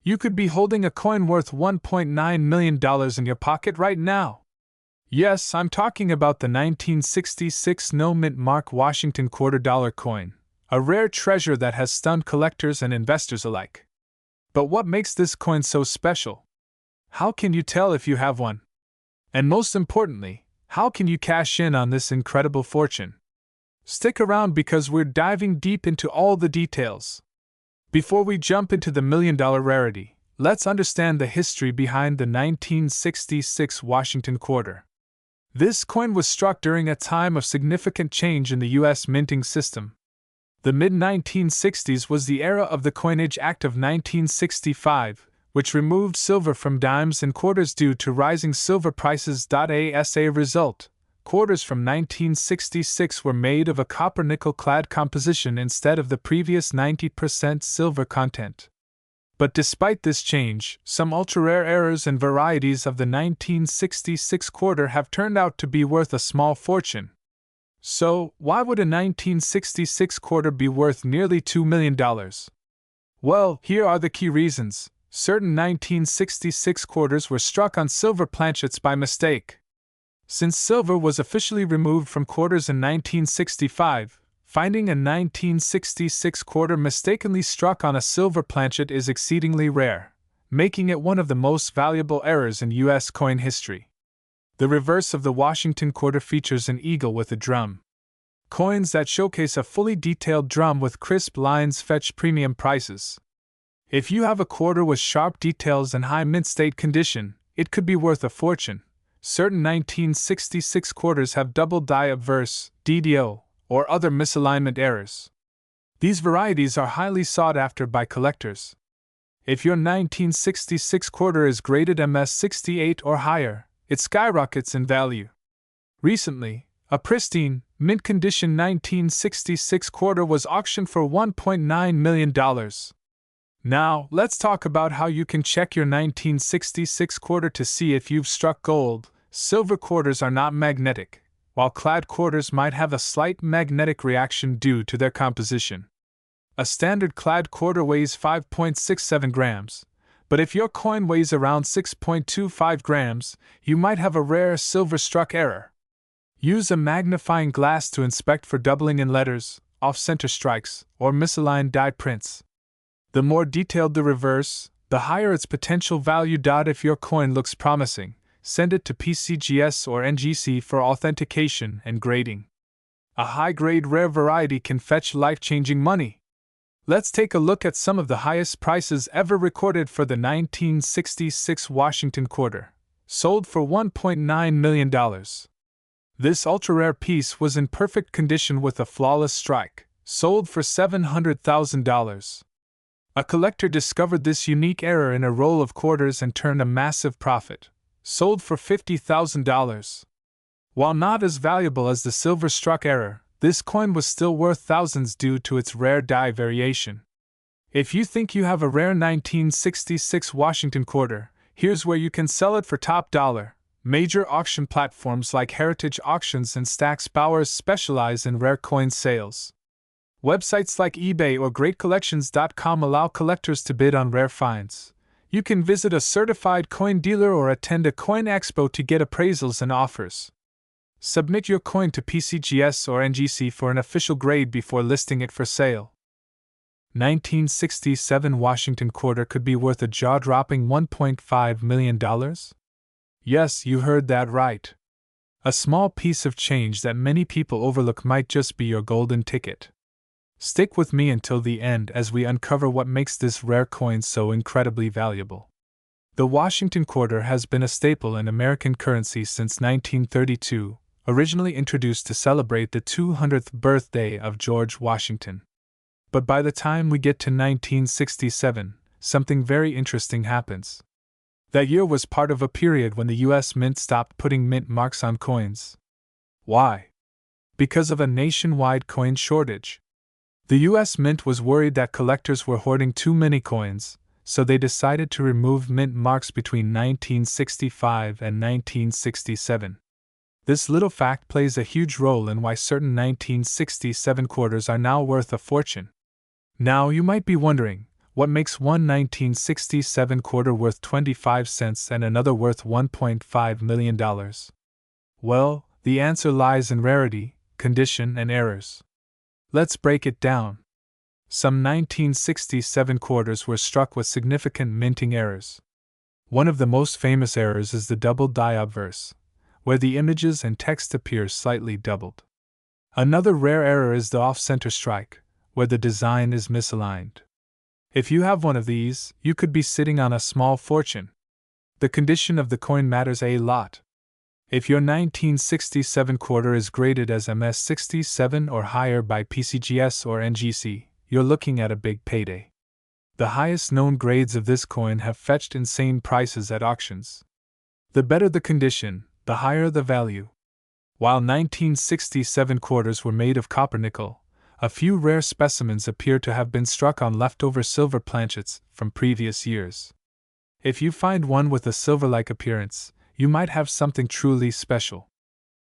You could be holding a coin worth $1.9 million in your pocket right now. Yes, I'm talking about the 1966 no-mint mark Washington $quarter coin, a rare treasure that has stunned collectors and investors alike. But what makes this coin so special? How can you tell if you have one? And most importantly, how can you cash in on this incredible fortune? Stick around because we're diving deep into all the details. Before we jump into the million-dollar rarity, let's understand the history behind the 1966 Washington quarter. This coin was struck during a time of significant change in the U.S. minting system. The mid-1960s was the era of the Coinage Act of 1965, which removed silver from dimes and quarters due to rising silver prices. As a result, quarters from 1966 were made of a copper-nickel clad composition instead of the previous 90% silver content. But despite this change, some ultra-rare errors and varieties of the 1966 quarter have turned out to be worth a small fortune. So, why would a 1966 quarter be worth nearly $2 million? Well, here are the key reasons. Certain 1966 quarters were struck on silver planchets by mistake. Since silver was officially removed from quarters in 1965, finding a 1966 quarter mistakenly struck on a silver planchet is exceedingly rare, making it one of the most valuable errors in U.S. coin history. The reverse of the Washington quarter features an eagle with a drum. Coins that showcase a fully detailed drum with crisp lines fetch premium prices. If you have a quarter with sharp details and high mint state condition, it could be worth a fortune. Certain 1966 quarters have double die obverse, DDO, or other misalignment errors. These varieties are highly sought after by collectors. If your 1966 quarter is graded MS-68 or higher, it skyrockets in value. Recently, a pristine, mint condition 1966 quarter was auctioned for $1.9 million. Now, let's talk about how you can check your 1966 quarter to see if you've struck gold. Silver quarters are not magnetic, while clad quarters might have a slight magnetic reaction due to their composition. A standard clad quarter weighs 5.67 grams, but if your coin weighs around 6.25 grams, you might have a rare silver-struck error. Use a magnifying glass to inspect for doubling in letters, off-center strikes, or misaligned die prints. The more detailed the reverse, the higher its potential value. If your coin looks promising, send it to PCGS or NGC for authentication and grading. A high-grade rare variety can fetch life-changing money. Let's take a look at some of the highest prices ever recorded for the 1966 Washington quarter, sold for $1.9 million. This ultra-rare piece was in perfect condition with a flawless strike, sold for $700,000. A collector discovered this unique error in a roll of quarters and turned a massive profit, sold for $50,000. While not as valuable as the silver-struck error, this coin was still worth thousands due to its rare die variation. If you think you have a rare 1966 Washington quarter, here's where you can sell it for top dollar. Major auction platforms like Heritage Auctions and Stack's Bowers specialize in rare coin sales. Websites like eBay or GreatCollections.com allow collectors to bid on rare finds. You can visit a certified coin dealer or attend a coin expo to get appraisals and offers. Submit your coin to PCGS or NGC for an official grade before listing it for sale. 1967 Washington quarter could be worth a jaw-dropping $1.5 million? Yes, you heard that right. A small piece of change that many people overlook might just be your golden ticket. Stick with me until the end as we uncover what makes this rare coin so incredibly valuable. The Washington quarter has been a staple in American currency since 1932, originally introduced to celebrate the 200th birthday of George Washington. But by the time we get to 1967, something very interesting happens. That year was part of a period when the U.S. Mint stopped putting mint marks on coins. Why? Because of a nationwide coin shortage. The U.S. Mint was worried that collectors were hoarding too many coins, so they decided to remove mint marks between 1965 and 1967. This little fact plays a huge role in why certain 1967 quarters are now worth a fortune. Now you might be wondering, What makes one 1967 quarter worth 25 cents and another worth $1.5 million? Well, the answer lies in rarity, condition, and errors. Let's break it down. Some 1967 quarters were struck with significant minting errors. One of the most famous errors is the double die obverse, where the images and text appear slightly doubled. Another rare error is the off-center strike, where the design is misaligned. If you have one of these, you could be sitting on a small fortune. The condition of the coin matters a lot. If your 1967 quarter is graded as MS67 or higher by PCGS or NGC, you're looking at a big payday. The highest known grades of this coin have fetched insane prices at auctions. The better the condition, the higher the value. While 1967 quarters were made of copper nickel, a few rare specimens appear to have been struck on leftover silver planchets from previous years. If you find one with a silver-like appearance, you might have something truly special.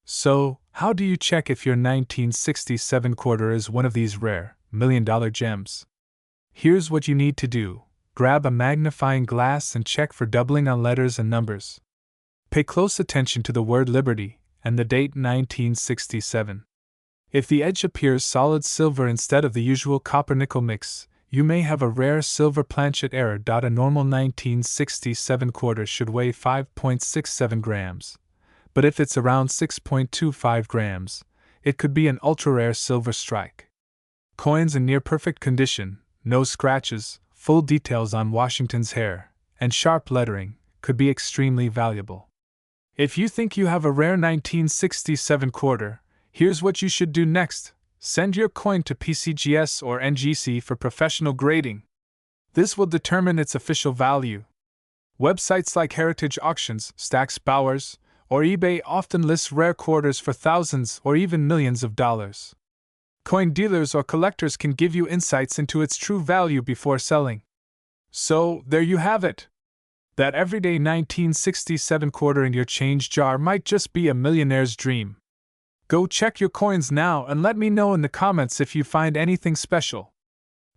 So, how do you check if your 1967 quarter is one of these rare, million-dollar gems? Here's what you need to do. Grab a magnifying glass and check for doubling on letters and numbers. Pay close attention to the word Liberty and the date 1967. If the edge appears solid silver instead of the usual copper-nickel mix, you may have a rare silver planchet error. A normal 1967 quarter should weigh 5.67 grams, but if it's around 6.25 grams, it could be an ultra-rare silver strike. Coins in near-perfect condition, no scratches, full details on Washington's hair, and sharp lettering, could be extremely valuable. If you think you have a rare 1967 quarter, here's what you should do next. Send your coin to PCGS or NGC for professional grading. This will determine its official value. Websites like Heritage Auctions, Stack's Bowers, or eBay often list rare quarters for thousands or even millions of dollars. Coin dealers or collectors can give you insights into its true value before selling. So, there you have it. That everyday 1967 quarter in your change jar might just be a millionaire's dream. Go check your coins now and let me know in the comments if you find anything special.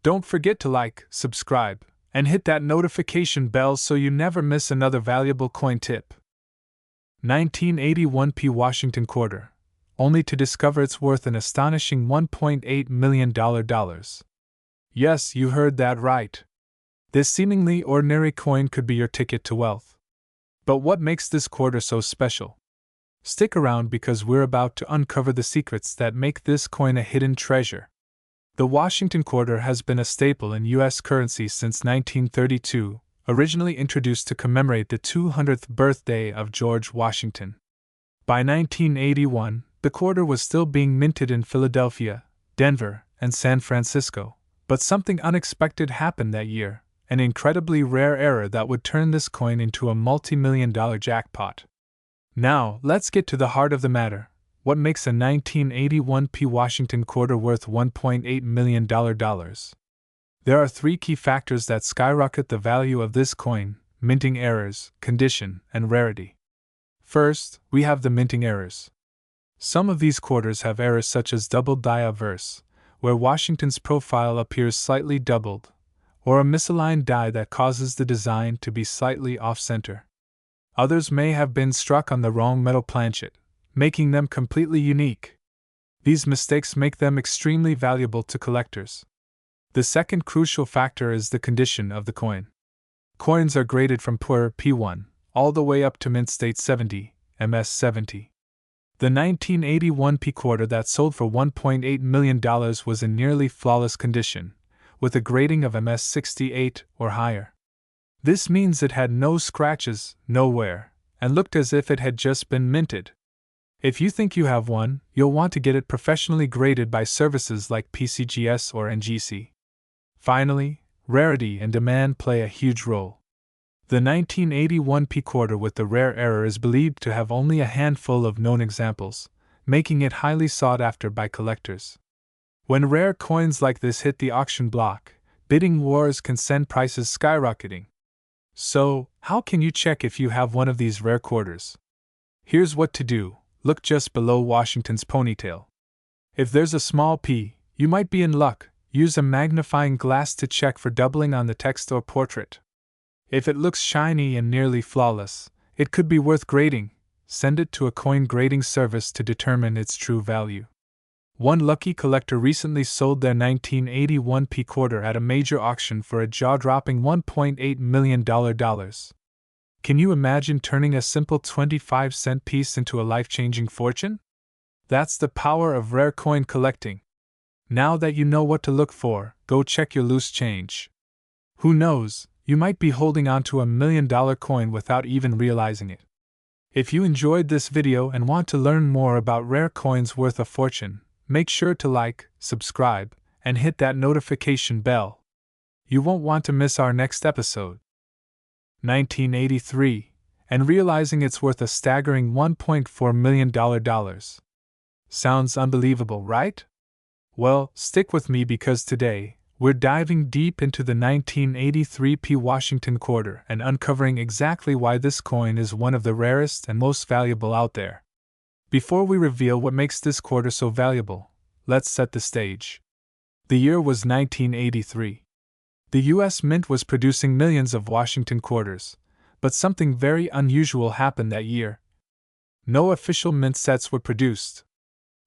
Don't forget to like, subscribe, and hit that notification bell so you never miss another valuable coin tip. 1981 P Washington quarter, only to discover it's worth an astonishing $1.8 million. Yes, you heard that right. This seemingly ordinary coin could be your ticket to wealth. But what makes this quarter so special? Stick around because we're about to uncover the secrets that make this coin a hidden treasure. The Washington quarter has been a staple in U.S. currency since 1932, originally introduced to commemorate the 200th birthday of George Washington. By 1981, the quarter was still being minted in Philadelphia, Denver, and San Francisco, but something unexpected happened that year, an incredibly rare error that would turn this coin into a multi-million-dollar jackpot. Now, let's get to the heart of the matter. What makes a 1981 P Washington quarter worth $1.8 million? There are three key factors that skyrocket the value of this coin: minting errors, condition, and rarity. First, we have the minting errors. Some of these quarters have errors such as double die obverse, where Washington's profile appears slightly doubled, or a misaligned die that causes the design to be slightly off-center. Others may have been struck on the wrong metal planchet, making them completely unique. These mistakes make them extremely valuable to collectors. The second crucial factor is the condition of the coin. Coins are graded from poor P1 all the way up to mint state 70, MS70. The 1981 P quarter that sold for $1.8 million was in nearly flawless condition, with a grading of MS68 or higher. This means it had no scratches, no wear, and looked as if it had just been minted. If you think you have one, you'll want to get it professionally graded by services like PCGS or NGC. Finally, rarity and demand play a huge role. The 1981 P quarter with the rare error is believed to have only a handful of known examples, making it highly sought after by collectors. When rare coins like this hit the auction block, bidding wars can send prices skyrocketing. So, how can you check if you have one of these rare quarters? Here's what to do. Look just below Washington's ponytail. If there's a small P, you might be in luck. Use a magnifying glass to check for doubling on the text or portrait. If it looks shiny and nearly flawless, it could be worth grading. Send it to a coin grading service to determine its true value. One lucky collector recently sold their 1981 P quarter at a major auction for a jaw-dropping $1.8 million. Can you imagine turning a simple 25-cent piece into a life-changing fortune? That's the power of rare coin collecting. Now that you know what to look for, go check your loose change. Who knows, you might be holding on to $1 million coin without even realizing it. If you enjoyed this video and want to learn more about rare coins worth a fortune, make sure to like, subscribe, and hit that notification bell. You won't want to miss our next episode. 1983, and realizing it's worth a staggering $1.4 million. Sounds unbelievable, right? Well, stick with me because today, we're diving deep into the 1983 P Washington quarter and uncovering exactly why this coin is one of the rarest and most valuable out there. Before we reveal what makes this quarter so valuable, let's set the stage. The year was 1983. The U.S. Mint was producing millions of Washington quarters, but something very unusual happened that year. No official mint sets were produced.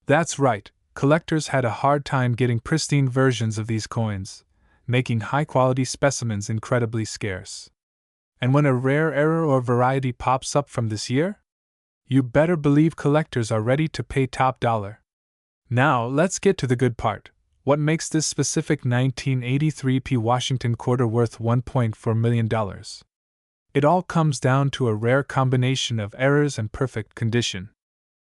That's right, collectors had a hard time getting pristine versions of these coins, making high-quality specimens incredibly scarce. And when a rare error or variety pops up from this year, you better believe collectors are ready to pay top dollar. Now, let's get to the good part. What makes this specific 1983 P Washington quarter worth $1.4 million? It all comes down to a rare combination of errors and perfect condition.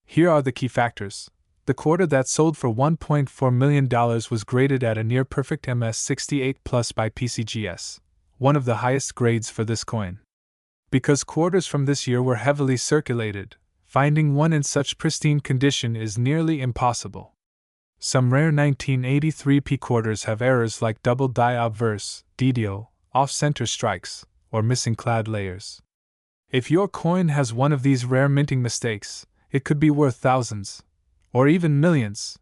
Here are the key factors. The quarter that sold for $1.4 million was graded at a near-perfect MS68 Plus by PCGS, one of the highest grades for this coin. Because quarters from this year were heavily circulated, finding one in such pristine condition is nearly impossible. Some rare 1983 P quarters have errors like double die obverse, DDO, off-center strikes, or missing clad layers. If your coin has one of these rare minting mistakes, it could be worth thousands, or even millions.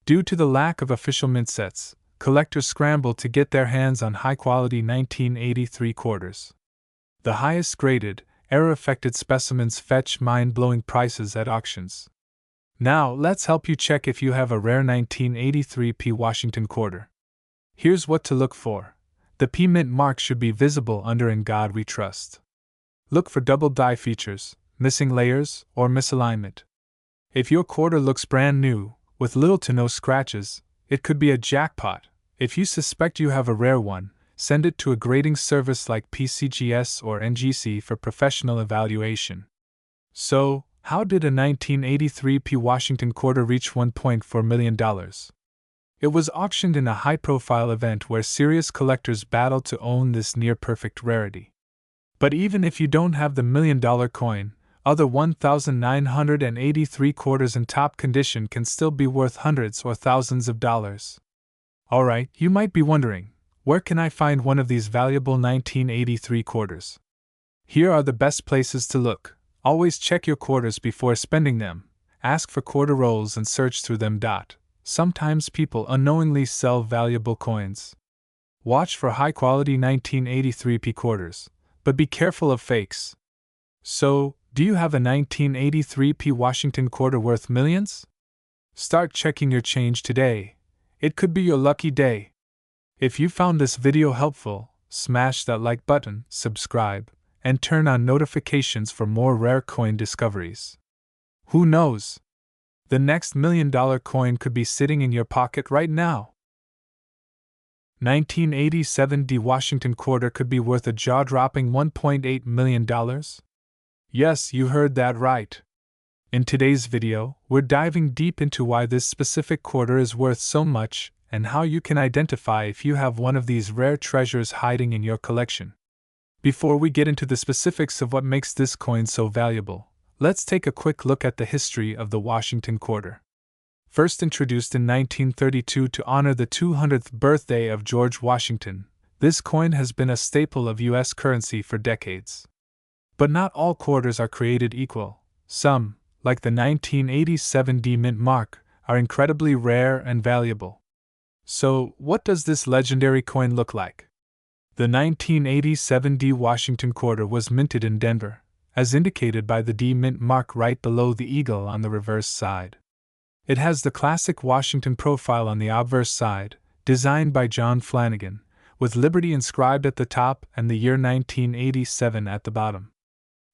Due to the lack of official mint sets, collectors scramble to get their hands on high-quality 1983 quarters. The highest graded, error-affected specimens fetch mind-blowing prices at auctions. Now, let's help you check if you have a rare 1983 P Washington quarter. Here's what to look for. The P mint mark should be visible under "In God We Trust." Look for double die features, missing layers, or misalignment. If your quarter looks brand new, with little to no scratches, it could be a jackpot. If you suspect you have a rare one, send it to a grading service like PCGS or NGC for professional evaluation. So, how did a 1983 P Washington quarter reach $1.4 million? It was auctioned in a high-profile event where serious collectors battled to own this near-perfect rarity. But even if you don't have the $1 million coin, other 1,983 quarters in top condition can still be worth hundreds or thousands of dollars. Alright, you might be wondering, where can I find one of these valuable 1983 quarters? Here are the best places to look. Always check your quarters before spending them. Ask for quarter rolls and search through them. Sometimes people unknowingly sell valuable coins. Watch for high-quality 1983 P quarters, but be careful of fakes. So, do you have a 1983 P Washington quarter worth millions? Start checking your change today. It could be your lucky day. If you found this video helpful, smash that like button, subscribe, and turn on notifications for more rare coin discoveries. Who knows? The next $1 million coin could be sitting in your pocket right now. 1987 D Washington quarter could be worth a jaw-dropping $1.8 million? Yes, you heard that right. In today's video, we're diving deep into why this specific quarter is worth so much and how you can identify if you have one of these rare treasures hiding in your collection. Before we get into the specifics of what makes this coin so valuable, let's take a quick look at the history of the Washington quarter. First introduced in 1932 to honor the 200th birthday of George Washington, this coin has been a staple of U.S. currency for decades. But not all quarters are created equal. Some, like the 1987 D Mint mark, are incredibly rare and valuable. So, what does this legendary coin look like? The 1987 D Washington quarter was minted in Denver, as indicated by the D mint mark right below the eagle on the reverse side. It has the classic Washington profile on the obverse side, designed by John Flanagan, with Liberty inscribed at the top and the year 1987 at the bottom.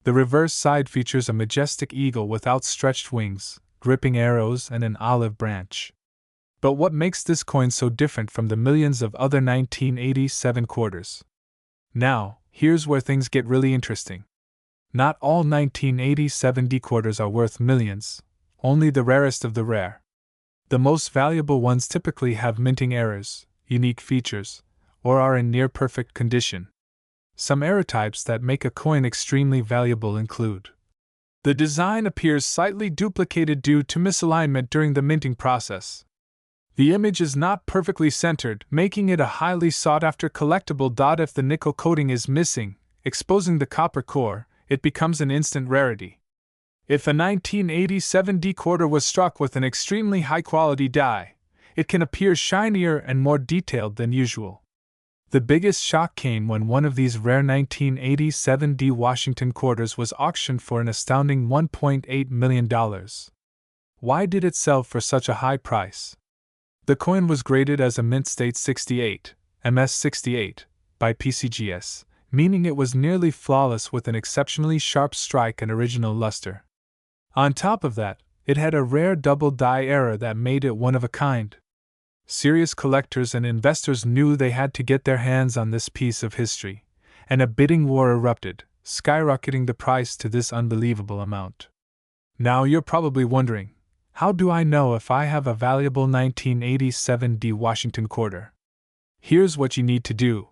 The reverse side features a majestic eagle with outstretched wings, gripping arrows, and an olive branch. But what makes this coin so different from the millions of other 1987 quarters? Now, here's where things get really interesting. Not all 1987 D quarters are worth millions, only the rarest of the rare. The most valuable ones typically have minting errors, unique features, or are in near perfect condition. Some error types that make a coin extremely valuable include: the design appears slightly duplicated due to misalignment during the minting process. The image is not perfectly centered, making it a highly sought-after collectible. If the nickel coating is missing, exposing the copper core, it becomes an instant rarity. If a 1987 D quarter was struck with an extremely high-quality die, it can appear shinier and more detailed than usual. The biggest shock came when one of these rare 1987 D Washington quarters was auctioned for an astounding $1.8 million. Why did it sell for such a high price? The coin was graded as a Mint State 68, MS 68, by PCGS, meaning it was nearly flawless with an exceptionally sharp strike and original luster. On top of that, it had a rare double die error that made it one of a kind. Serious collectors and investors knew they had to get their hands on this piece of history, and a bidding war erupted, skyrocketing the price to this unbelievable amount. Now you're probably wondering, how do I know if I have a valuable 1987 D Washington quarter? Here's what you need to do.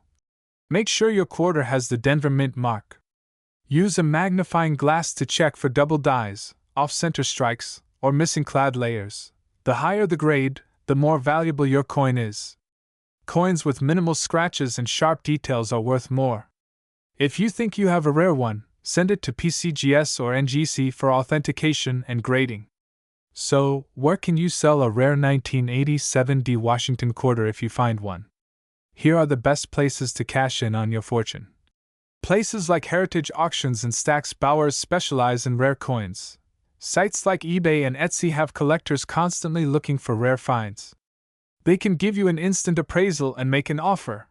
Make sure your quarter has the Denver Mint mark. Use a magnifying glass to check for double dies, off-center strikes, or missing clad layers. The higher the grade, the more valuable your coin is. Coins with minimal scratches and sharp details are worth more. If you think you have a rare one, send it to PCGS or NGC for authentication and grading. So, where can you sell a rare 1987 D Washington quarter if you find one? Here are the best places to cash in on your fortune. Places like Heritage Auctions and Stax Bowers specialize in rare coins. Sites like eBay and Etsy have collectors constantly looking for rare finds. They can give you an instant appraisal and make an offer.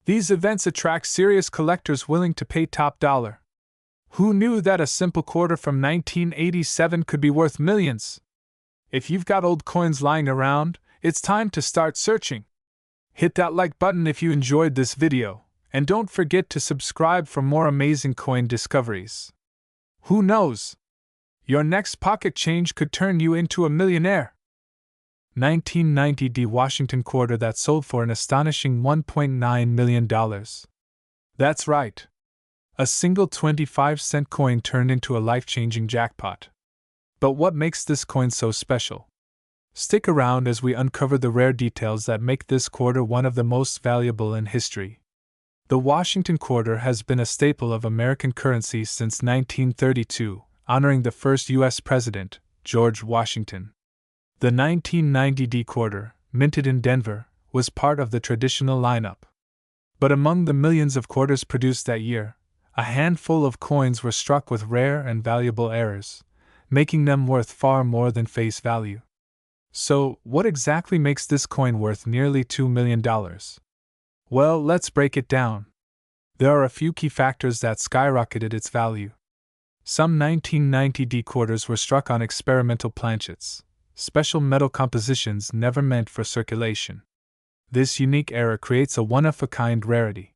These events attract serious collectors willing to pay top dollar. Who knew that a simple quarter from 1987 could be worth millions? If you've got old coins lying around, it's time to start searching. Hit that like button if you enjoyed this video, and don't forget to subscribe for more amazing coin discoveries. Who knows? Your next pocket change could turn you into a millionaire. 1990 D Washington quarter that sold for an astonishing $1.9 million. That's right. A single 25-cent coin turned into a life-changing jackpot. But what makes this coin so special? Stick around as we uncover the rare details that make this quarter one of the most valuable in history. The Washington quarter has been a staple of American currency since 1932. Honoring the first U.S. President, George Washington. The 1990 D quarter, minted in Denver, was part of the traditional lineup. But among the millions of quarters produced that year, a handful of coins were struck with rare and valuable errors, making them worth far more than face value. So, what exactly makes this coin worth nearly $2 million? Well, let's break it down. There are a few key factors that skyrocketed its value. Some 1990 D quarters were struck on experimental planchets, special metal compositions never meant for circulation. This unique error creates a one-of-a-kind rarity.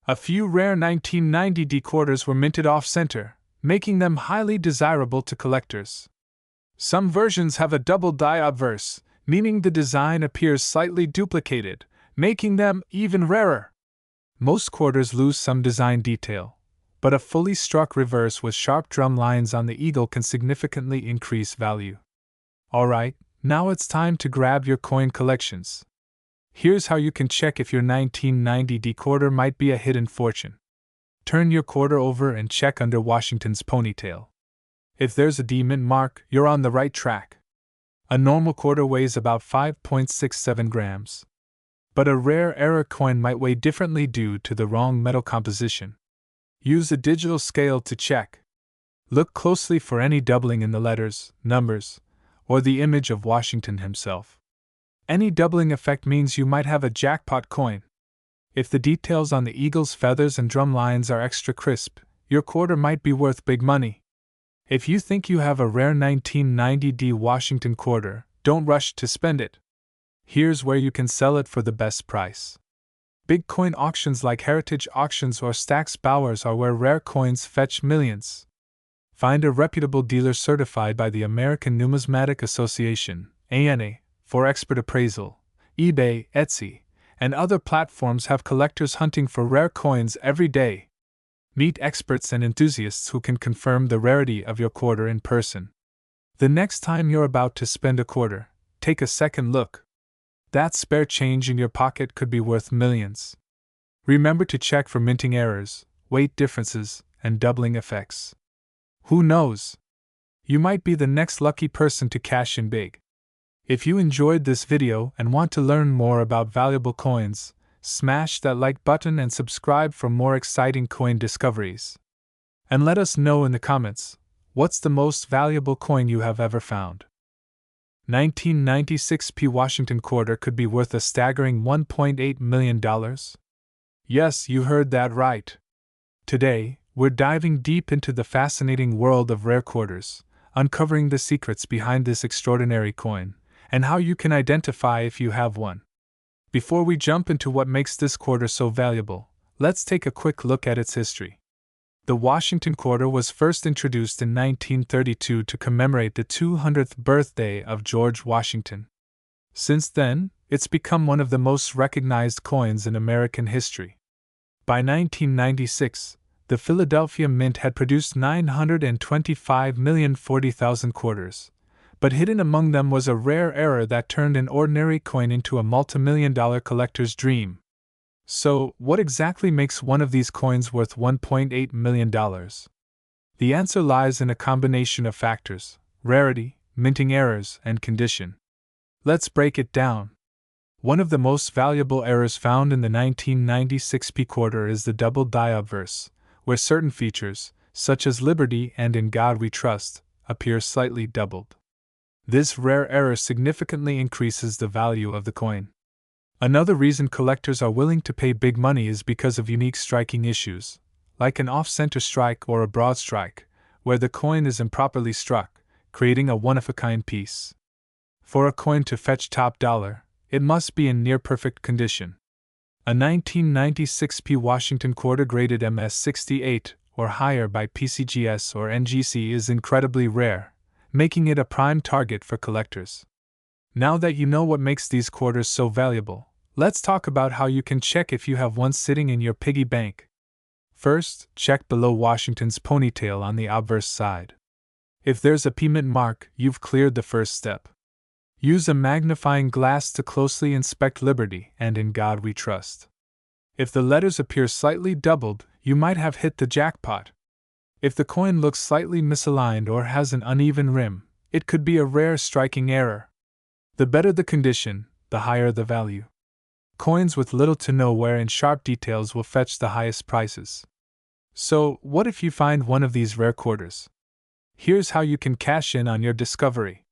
A few rare 1990 D quarters were minted off-center, making them highly desirable to collectors. Some versions have a double die obverse, meaning the design appears slightly duplicated, making them even rarer. Most quarters lose some design detail, but a fully struck reverse with sharp drum lines on the eagle can significantly increase value. Alright, now it's time to grab your coin collections. Here's how you can check if your 1990 D quarter might be a hidden fortune. Turn your quarter over and check under Washington's ponytail. If there's a D mint mark, you're on the right track. A normal quarter weighs about 5.67 grams. but a rare error coin might weigh differently due to the wrong metal composition. Use a digital scale to check. Look closely for any doubling in the letters, numbers, or the image of Washington himself. Any doubling effect means you might have a jackpot coin. If the details on the eagle's feathers and drum lines are extra crisp, your quarter might be worth big money. If you think you have a rare 1990D Washington quarter, don't rush to spend it. Here's where you can sell it for the best price. Big coin auctions like heritage auctions or Stack's Bowers are where rare coins fetch millions. Find a reputable dealer certified by the American Numismatic Association, ANA, for expert appraisal. eBay, Etsy, and other platforms have collectors hunting for rare coins every day. Meet experts and enthusiasts who can confirm the rarity of your quarter in person. The next time you're about to spend a quarter, take a second look. That spare change in your pocket could be worth millions. Remember to check for minting errors, weight differences, and doubling effects. Who knows? You might be the next lucky person to cash in big. If you enjoyed this video and want to learn more about valuable coins, smash that like button and subscribe for more exciting coin discoveries. And let us know in the comments, what's the most valuable coin you have ever found? 1996 Washington quarter could be worth a staggering $1.8 million. Yes, you heard that right. Today, we're diving deep into the fascinating world of rare quarters, uncovering the secrets behind this extraordinary coin, and how you can identify if you have one. Before we jump into what makes this quarter so valuable, let's take a quick look at its history. The Washington quarter was first introduced in 1932 to commemorate the 200th birthday of George Washington. Since then, it's become one of the most recognized coins in American history. By 1996, the Philadelphia Mint had produced 925,040,000 quarters, but hidden among them was a rare error that turned an ordinary coin into a multimillion-dollar collector's dream. So, what exactly makes one of these coins worth $1.8 million? The answer lies in a combination of factors: rarity, minting errors, and condition. Let's break it down. One of the most valuable errors found in the 1996 quarter is the double die obverse, where certain features, such as Liberty and In God We Trust, appear slightly doubled. This rare error significantly increases the value of the coin. Another reason collectors are willing to pay big money is because of unique striking issues, like an off-center strike or a broad strike, where the coin is improperly struck, creating a one-of-a-kind piece. For a coin to fetch top dollar, it must be in near-perfect condition. A 1996 Washington quarter graded MS68 or higher by PCGS or NGC is incredibly rare, making it a prime target for collectors. Now that you know what makes these quarters so valuable, let's talk about how you can check if you have one sitting in your piggy bank. First, check below Washington's ponytail on the obverse side. If there's a P mint mark, you've cleared the first step. Use a magnifying glass to closely inspect Liberty and In God We Trust. If the letters appear slightly doubled, you might have hit the jackpot. If the coin looks slightly misaligned or has an uneven rim, it could be a rare striking error. The better the condition, the higher the value. Coins with little to no wear and sharp details will fetch the highest prices. So, what if you find one of these rare quarters? Here's how you can cash in on your discovery.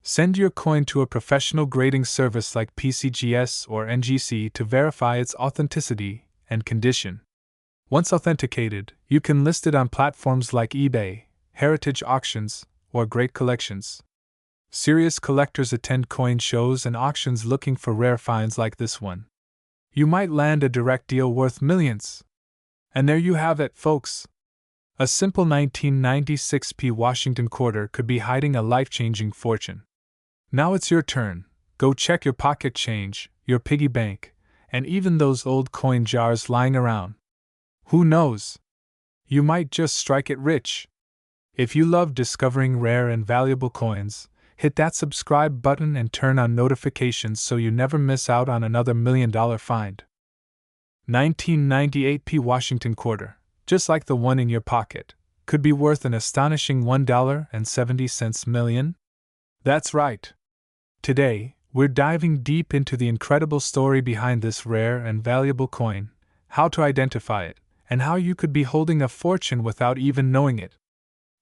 Send your coin to a professional grading service like PCGS or NGC to verify its authenticity and condition. Once authenticated, you can list it on platforms like eBay, heritage auctions, or Great Collections. Serious collectors attend coin shows and auctions looking for rare finds like this one. You might land a direct deal worth millions. And there you have it, folks. A simple 1996 Washington quarter could be hiding a life-changing fortune. Now it's your turn. Go check your pocket change, your piggy bank, and even those old coin jars lying around. Who knows? You might just strike it rich. If you love discovering rare and valuable coins, hit that subscribe button and turn on notifications so you never miss out on another $1 million find. 1998 Washington quarter, just like the one in your pocket, could be worth an astonishing $1.70 million. That's right. Today, We're diving deep into the incredible story behind this rare and valuable coin, how to identify it, and how you could be holding a fortune without even knowing it.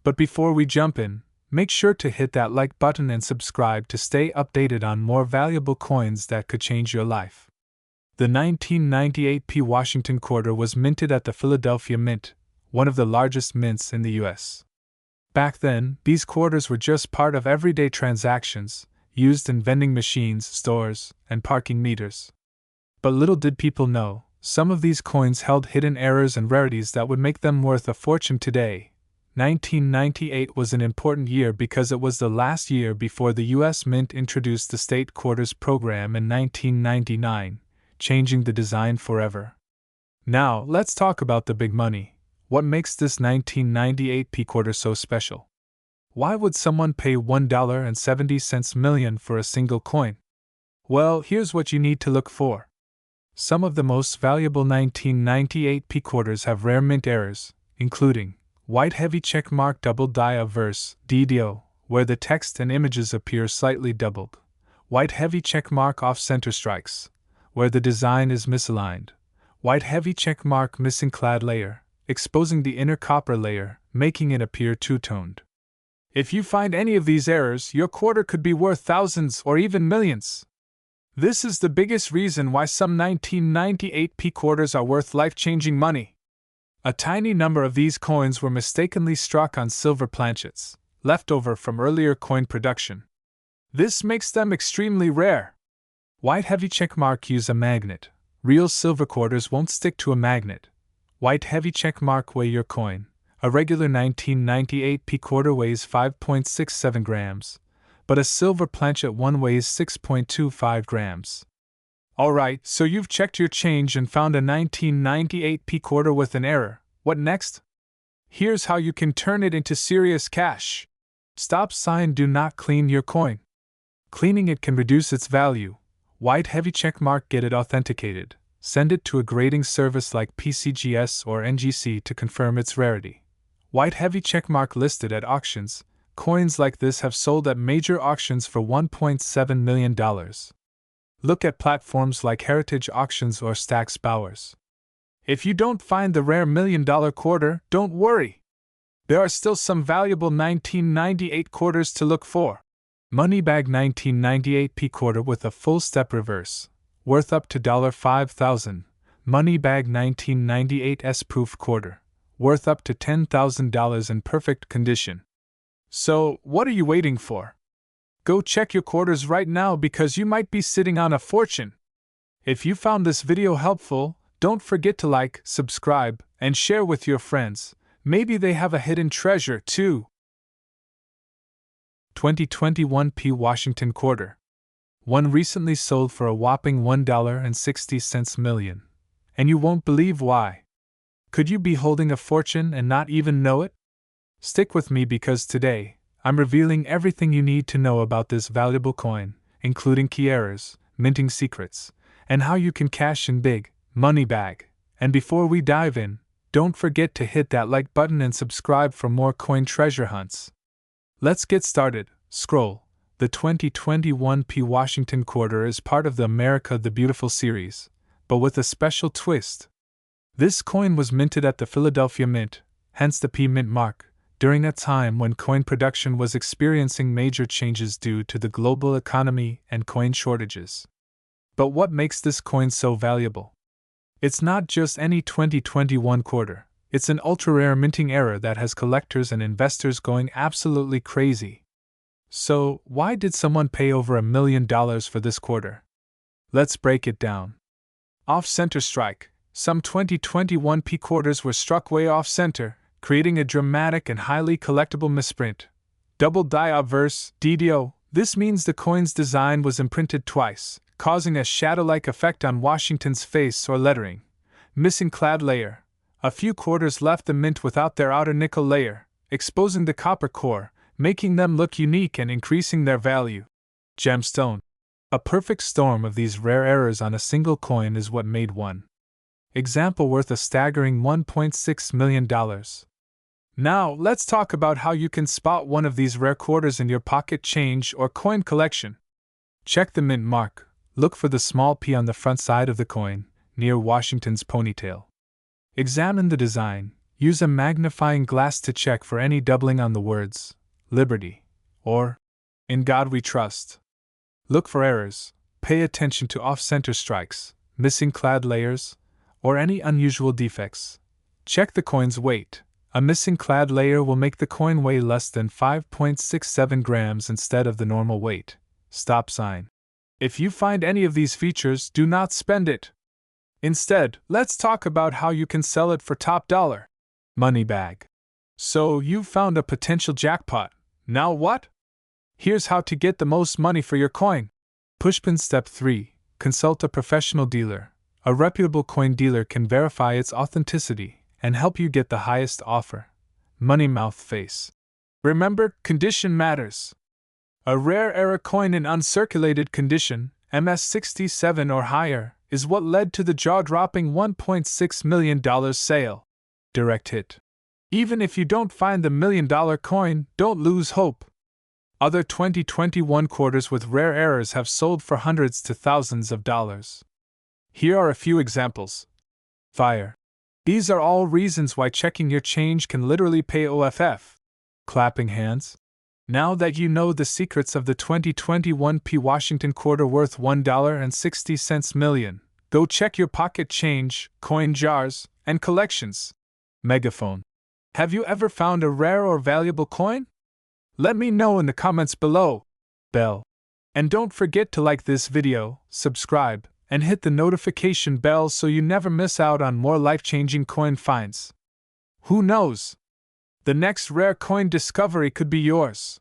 But before we jump in, make sure to hit that like button and subscribe to stay updated on more valuable coins that could change your life. The 1998 P. Washington quarter was minted at the Philadelphia Mint, one of the largest mints in the U.S. Back then, these quarters were just part of everyday transactions, used in vending machines, stores, and parking meters. But little did people know, some of these coins held hidden errors and rarities that would make them worth a fortune today. 1998 was an important year because it was the last year before the U.S. Mint introduced the State Quarters program in 1999, changing the design forever. Now, let's talk about the big money. What makes this 1998 P quarter so special? Why would someone pay $1.70 million for a single coin? Well, here's what you need to look for. Some of the most valuable 1998 P quarters have rare mint errors, including white heavy checkmark double die obverse (DDO), where the text and images appear slightly doubled; white heavy checkmark off-center strikes, where the design is misaligned; white heavy checkmark missing clad layer, exposing the inner copper layer, making it appear two-toned. If you find any of these errors, your quarter could be worth thousands or even millions. This is the biggest reason why some 1998 P quarters are worth life-changing money. A tiny number of these coins were mistakenly struck on silver planchets, left over from earlier coin production. This makes them extremely rare. White heavy checkmark use a magnet. Real silver quarters won't stick to a magnet. White heavy checkmark weigh your coin. A regular 1998 P quarter weighs 5.67 grams, but a silver planchet one weighs 6.25 grams. Alright, so you've checked your change and found a 1998 P quarter with an error. What next? Here's how you can turn it into serious cash. Stop sign do not clean your coin. Cleaning it can reduce its value. White heavy checkmark get it authenticated. Send it to a grading service like PCGS or NGC to confirm its rarity. White heavy checkmark listed at auctions. Coins like this have sold at major auctions for $1.7 million. Look at platforms like Heritage Auctions or Stack's Bowers. If you don't find the rare $1 million quarter, don't worry. There are still some valuable 1998 quarters to look for. Moneybag 1998 P quarter with a full step reverse, worth up to $5,000. Moneybag 1998 S-proof quarter, worth up to $10,000 in perfect condition. So, what are you waiting for? Go check your quarters right now because you might be sitting on a fortune. If you found this video helpful, don't forget to like, subscribe, and share with your friends. Maybe they have a hidden treasure too. 2021 P. Washington quarter. One recently sold for a whopping $1.60 million. And you won't believe why. Could you be holding a fortune and not even know it? Stick with me because today, I'm revealing everything you need to know about this valuable coin, including key errors, minting secrets, and how you can cash in big. Moneybag. And before we dive in, don't forget to hit that like button and subscribe for more coin treasure hunts. Let's get started. Scroll. The 2021 P. Washington quarter is part of the America the Beautiful series, but with a special twist. This coin was minted at the Philadelphia Mint, hence the P mint mark, during a time when coin production was experiencing major changes due to the global economy and coin shortages. But what makes this coin so valuable? It's not just any 2021 quarter, it's an ultra-rare minting error that has collectors and investors going absolutely crazy. So, why did someone pay over $1 million for this quarter? Let's break it down. Off-center strike. Some 2021 P quarters were struck way off-center, creating a dramatic and highly collectible misprint. Double die obverse, DDO. This means the coin's design was imprinted twice, causing a shadow-like effect on Washington's face or lettering. Missing clad layer. A few quarters left the mint without their outer nickel layer, exposing the copper core, making them look unique and increasing their value. Gemstone. A perfect storm of these rare errors on a single coin is what made one example worth a staggering $1.6 million. Now, let's talk about how you can spot one of these rare quarters in your pocket change or coin collection. Check the mint mark. Look for the small P on the front side of the coin, near Washington's ponytail. Examine the design. Use a magnifying glass to check for any doubling on the words Liberty or In God We Trust. Look for errors. Pay attention to off-center strikes, missing clad layers, or any unusual defects. Check the coin's weight. A missing clad layer will make the coin weigh less than 5.67 grams instead of the normal weight. Stop sign. If you find any of these features, do not spend it. Instead, let's talk about how you can sell it for top dollar. Money bag. So, you've found a potential jackpot. Now what? Here's how to get the most money for your coin. Pushpin Step 3. Consult a professional dealer. A reputable coin dealer can verify its authenticity and help you get the highest offer. Money mouth face. Remember, condition matters. A rare era coin in uncirculated condition, MS67 or higher, is what led to the jaw-dropping $1.6 million sale. Direct hit. Even if you don't find the $1 million coin, don't lose hope. Other 2021 quarters with rare errors have sold for hundreds to thousands of dollars. Here are a few examples. Fire. These are all reasons why checking your change can literally pay off. Clapping hands. Now that you know the secrets of the 2021 P Washington quarter worth $1.60 million, go check your pocket change, coin jars, and collections. Megaphone. Have you ever found a rare or valuable coin? Let me know in the comments below. Bell. And don't forget to like this video, subscribe, and hit the notification bell so you never miss out on more life-changing coin finds. Who knows? The next rare coin discovery could be yours.